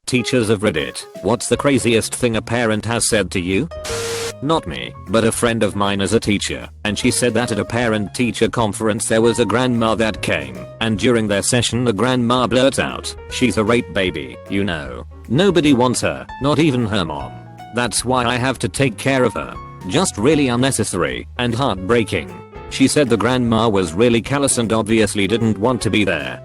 Teachers of Reddit, what's the craziest thing a parent has said to you? Not me, but a friend of mine is a teacher, and she said that at a parent-teacher conference there was a grandma that came, and during their session the grandma blurts out, "She's a rape baby, you know. Nobody wants her, not even her mom. That's why I have to take care of her." Just really unnecessary and heartbreaking. She said the grandma was really callous and obviously didn't want to be there.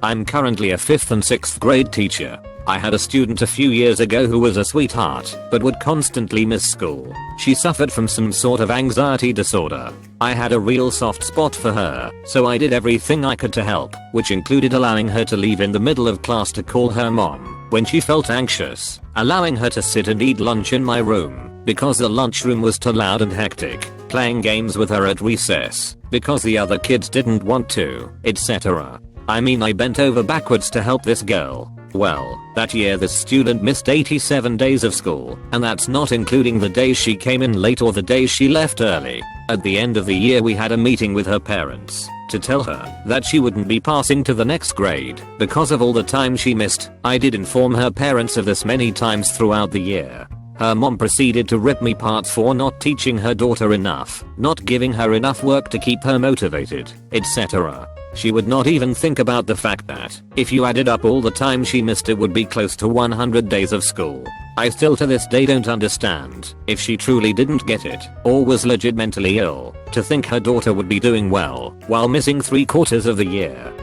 I'm currently a 5th and 6th grade teacher. I had a student a few years ago who was a sweetheart, but would constantly miss school. She suffered from some sort of anxiety disorder. I had a real soft spot for her, so I did everything I could to help, which included allowing her to leave in the middle of class to call her mom when she felt anxious, allowing her to sit and eat lunch in my room, because the lunchroom was too loud and hectic, playing games with her at recess, because the other kids didn't want to, etc. I mean, I bent over backwards to help this girl. Well, that year this student missed 87 days of school, and that's not including the days she came in late or the days she left early. At the end of the year we had a meeting with her parents to tell her that she wouldn't be passing to the next grade because of all the time she missed. I did inform her parents of this many times throughout the year. Her mom proceeded to rip me apart for not teaching her daughter enough, not giving her enough work to keep her motivated, etc. She would not even think about the fact that, if you added up all the time she missed, it would be close to 100 days of school. I still to this day don't understand if she truly didn't get it, or was legit mentally ill, to think her daughter would be doing well while missing 3/4 of the year.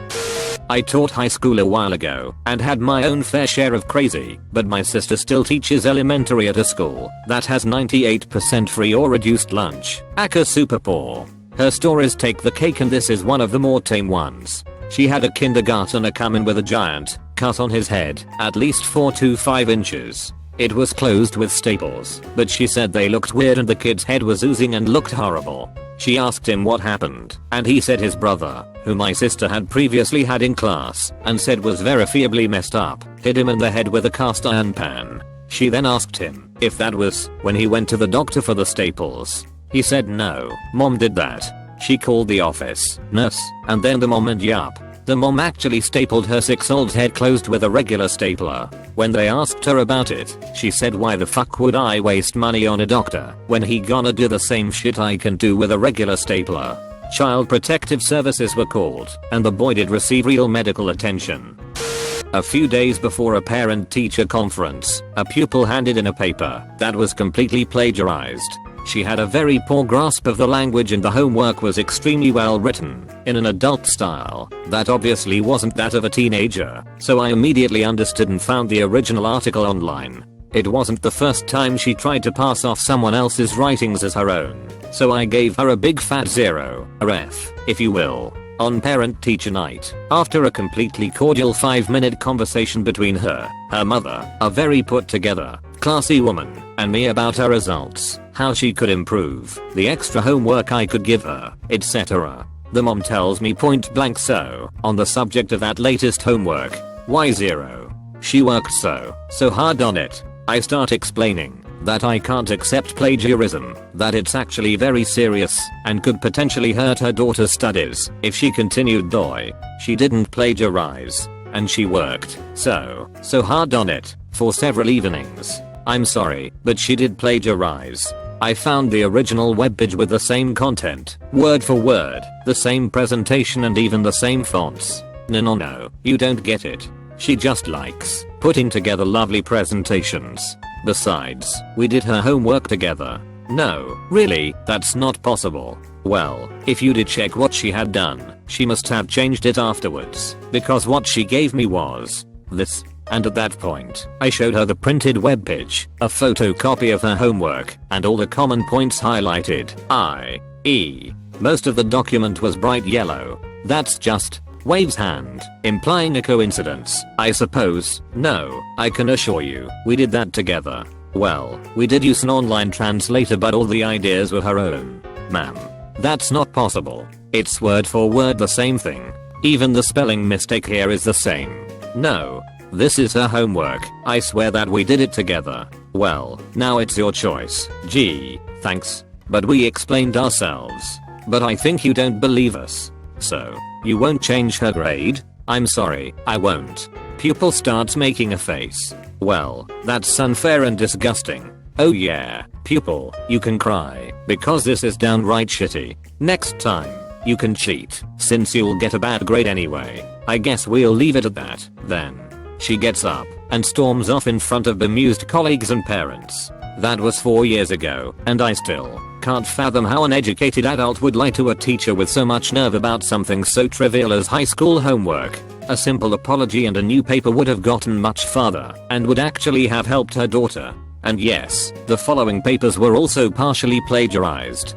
I taught high school a while ago and had my own fair share of crazy, but my sister still teaches elementary at a school that has 98% free or reduced lunch. Aka super poor. Her stories take the cake, and this is one of the more tame ones. She had a kindergartner come in with a giant cut on his head, at least 4 to 5 inches. It was closed with staples, but she said they looked weird and the kid's head was oozing and looked horrible. She asked him what happened, and he said his brother, who my sister had previously had in class and said was verifiably messed up, hit him in the head with a cast iron pan. She then asked him if that was when he went to the doctor for the staples. He said no, mom did that. She called the office nurse, and then the mom, and yup, the mom actually stapled her 6-year-old's head closed with a regular stapler. When they asked her about it, she said, "Why the fuck would I waste money on a doctor when he gonna do the same shit I can do with a regular stapler?" Child Protective Services were called, and the boy did receive real medical attention. A few days before a parent-teacher conference, a pupil handed in a paper that was completely plagiarized. She had a very poor grasp of the language and the homework was extremely well written, in an adult style, that obviously wasn't that of a teenager, so I immediately understood and found the original article online. It wasn't the first time she tried to pass off someone else's writings as her own, so I gave her a big fat 0, a F, if you will, on parent-teacher night, after a completely cordial 5-minute conversation between her mother, a very put-together, classy woman, and me about her results, how she could improve, the extra homework I could give her, etc. The mom tells me point blank, so, on the subject of that latest homework, why 0? She worked so hard on it. I start explaining that I can't accept plagiarism, that it's actually very serious and could potentially hurt her daughter's studies if she continued. Though she didn't plagiarize, and she worked so hard on it for several evenings. I'm sorry, but she did plagiarize. I found the original webpage with the same content, word for word, the same presentation and even the same fonts. No, you don't get it. She just likes putting together lovely presentations. Besides, we did her homework together. No, really, that's not possible. Well, if you did check what she had done, she must have changed it afterwards, because what she gave me was this. And at that point, I showed her the printed webpage, a photocopy of her homework, and all the common points highlighted, i.e. most of the document was bright yellow. That's just, waves hand, implying a coincidence, I suppose. No, I can assure you, we did that together. Well, we did use an online translator, but all the ideas were her own. Ma'am, that's not possible. It's word for word the same thing. Even the spelling mistake here is the same. No. This is her homework. I swear that we did it together. Well, now it's your choice. Gee, thanks. But we explained ourselves. But I think you don't believe us. So, you won't change her grade? I'm sorry, I won't. Pupil starts making a face. Well, that's unfair and disgusting. Oh yeah, pupil, you can cry, because this is downright shitty. Next time, you can cheat, since you'll get a bad grade anyway. I guess we'll leave it at that, then. She gets up and storms off in front of bemused colleagues and parents. That was 4 years ago, and I still can't fathom how an educated adult would lie to a teacher with so much nerve about something so trivial as high school homework. A simple apology and a new paper would have gotten much farther, and would actually have helped her daughter. And yes, the following papers were also partially plagiarized.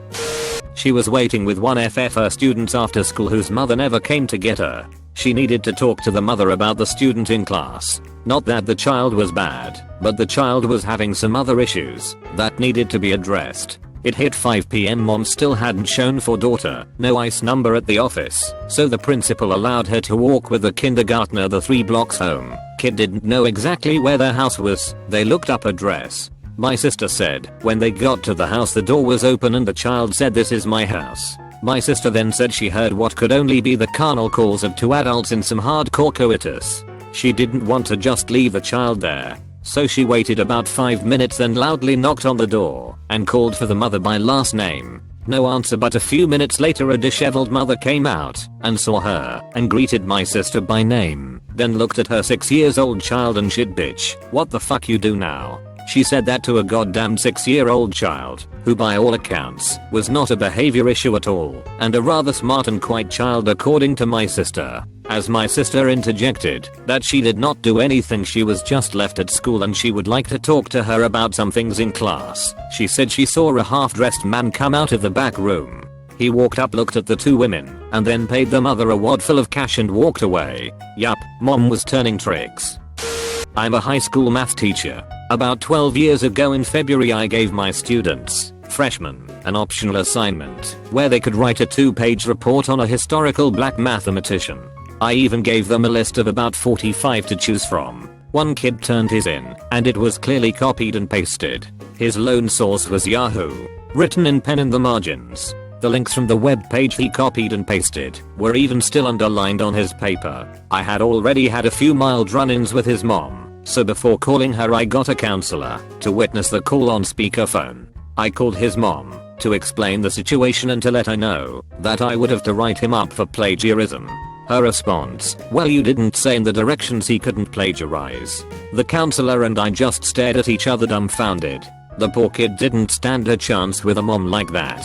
She was waiting with one of her students after school whose mother never came to get her. She needed to talk to the mother about the student in class. Not that the child was bad, but the child was having some other issues that needed to be addressed. It hit 5 PM. Mom still hadn't shown for daughter, no ICE number at the office, so the principal allowed her to walk with the kindergartner the 3 blocks home. Kid didn't know exactly where their house was. They looked up address. My sister said when they got to the house the door was open and the child said, "This is my house." My sister then said she heard what could only be the carnal calls of 2 adults in some hardcore coitus. She didn't want to just leave the child there, so she waited about 5 minutes then loudly knocked on the door and called for the mother by last name. No answer, but a few minutes later a disheveled mother came out and saw her and greeted my sister by name, then looked at her 6 years old child and shit, "Bitch, what the fuck you do now?" She said that to a goddamn 6-year-old child, who by all accounts was not a behavior issue at all, and a rather smart and quiet child according to my sister. As my sister interjected that she did not do anything, she was just left at school and she would like to talk to her about some things in class. She said she saw a half-dressed man come out of the back room. He walked up, looked at the 2 women, and then paid the mother a wad full of cash and walked away. Yup, mom was turning tricks. I'm a high school math teacher. About 12 years ago in February I gave my students, freshmen, an optional assignment where they could write a 2-page report on a historical black mathematician. I even gave them a list of about 45 to choose from. One kid turned his in, and it was clearly copied and pasted. His lone source was Yahoo, written in pen in the margins. The links from the web page he copied and pasted were even still underlined on his paper. I had already had a few mild run-ins with his mom, so before calling her I got a counselor to witness the call on speakerphone. I called his mom to explain the situation and to let her know that I would have to write him up for plagiarism. Her response, "Well, you didn't say in the directions he couldn't plagiarize." The counselor and I just stared at each other dumbfounded. The poor kid didn't stand a chance with a mom like that.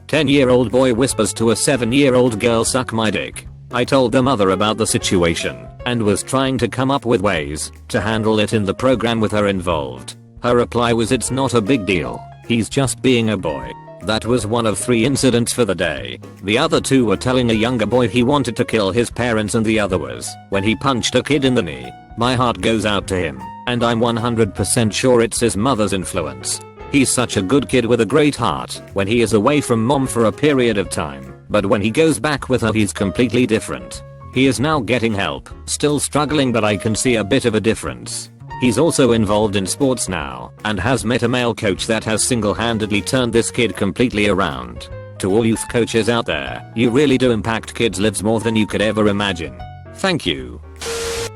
10-year-old boy whispers to a 7-year-old girl, "Suck my dick." I told the mother about the situation and was trying to come up with ways to handle it in the program with her involved. Her reply was, "It's not a big deal. He's just being a boy." That was one of 3 incidents for the day. The other 2 were telling a younger boy he wanted to kill his parents, and the other was when he punched a kid in the knee. My heart goes out to him, and I'm 100% sure it's his mother's influence. He's such a good kid with a great heart when he is away from mom for a period of time, but when he goes back with her he's completely different. He is now getting help, still struggling, but I can see a bit of a difference. He's also involved in sports now and has met a male coach that has single-handedly turned this kid completely around. To all youth coaches out there, you really do impact kids' lives more than you could ever imagine. Thank you.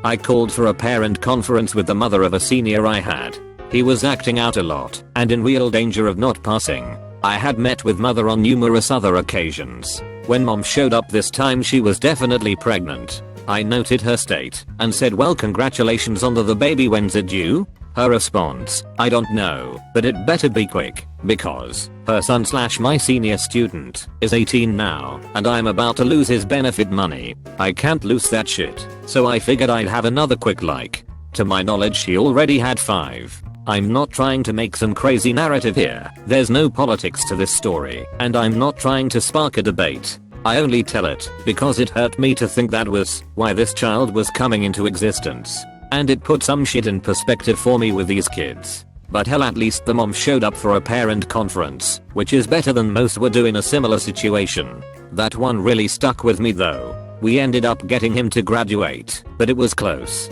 I called for a parent conference with the mother of a senior I had. He was acting out a lot and in real danger of not passing. I had met with mother on numerous other occasions. When mom showed up this time she was definitely pregnant. I noted her state and said, "Well, congratulations on the baby, when's it due?" Her response, "I don't know, but it better be quick, because her son/my senior student is 18 now and I'm about to lose his benefit money. I can't lose that shit, so I figured I'd have another quick like." To my knowledge she already had 5. I'm not trying to make some crazy narrative here. There's no politics to this story, and I'm not trying to spark a debate. I only tell it because it hurt me to think that was why this child was coming into existence. And it put some shit in perspective for me with these kids. But hell, at least the mom showed up for a parent conference, which is better than most would do in a similar situation. That one really stuck with me though. We ended up getting him to graduate, but it was close.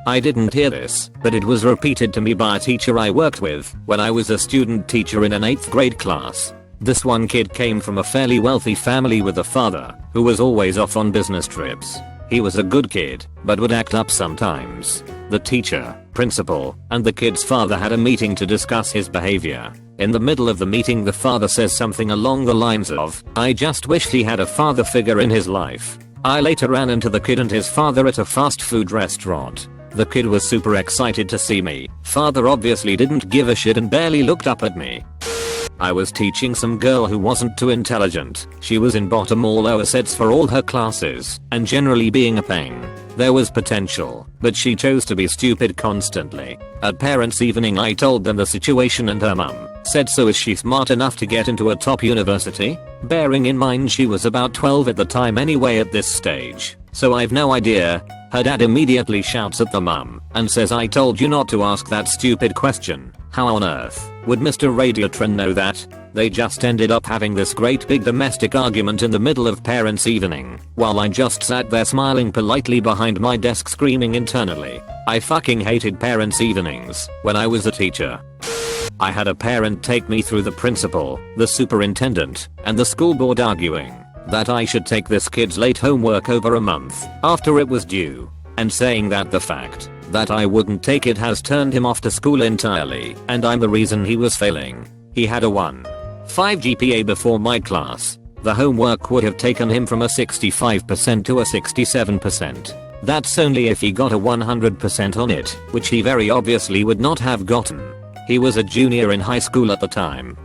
I didn't hear this, but it was repeated to me by a teacher I worked with when I was a student teacher in an 8th grade class. This one kid came from a fairly wealthy family with a father who was always off on business trips. He was a good kid, but would act up sometimes. The teacher, principal, and the kid's father had a meeting to discuss his behavior. In the middle of the meeting, the father says something along the lines of, "I just wished he had a father figure in his life." I later ran into the kid and his father at a fast food restaurant. The kid was super excited to see me. Father obviously didn't give a shit and barely looked up at me. I was teaching some girl who wasn't too intelligent. She was in bottom all lower sets for all her classes, and generally being a pain. There was potential, but she chose to be stupid constantly. At parents' evening I told them the situation and her mum said, "So is she smart enough to get into a top university?" Bearing in mind she was about 12 at the time anyway at this stage, so I've no idea. Her dad immediately shouts at the mum and says, "I told you not to ask that stupid question. How on earth would Mr. Radiotron know that?" They just ended up having this great big domestic argument in the middle of parents' evening, while I just sat there smiling politely behind my desk screaming internally. I fucking hated parents' evenings when I was a teacher. I had a parent take me through the principal, the superintendent, and the school board arguing that I should take this kid's late homework over a month after it was due, and saying that the fact that I wouldn't take it has turned him off to school entirely, and I'm the reason he was failing. He had a 1.5 GPA before my class. The homework would have taken him from a 65% to a 67%. That's only if he got a 100% on it, which he very obviously would not have gotten. He was a junior in high school at the time.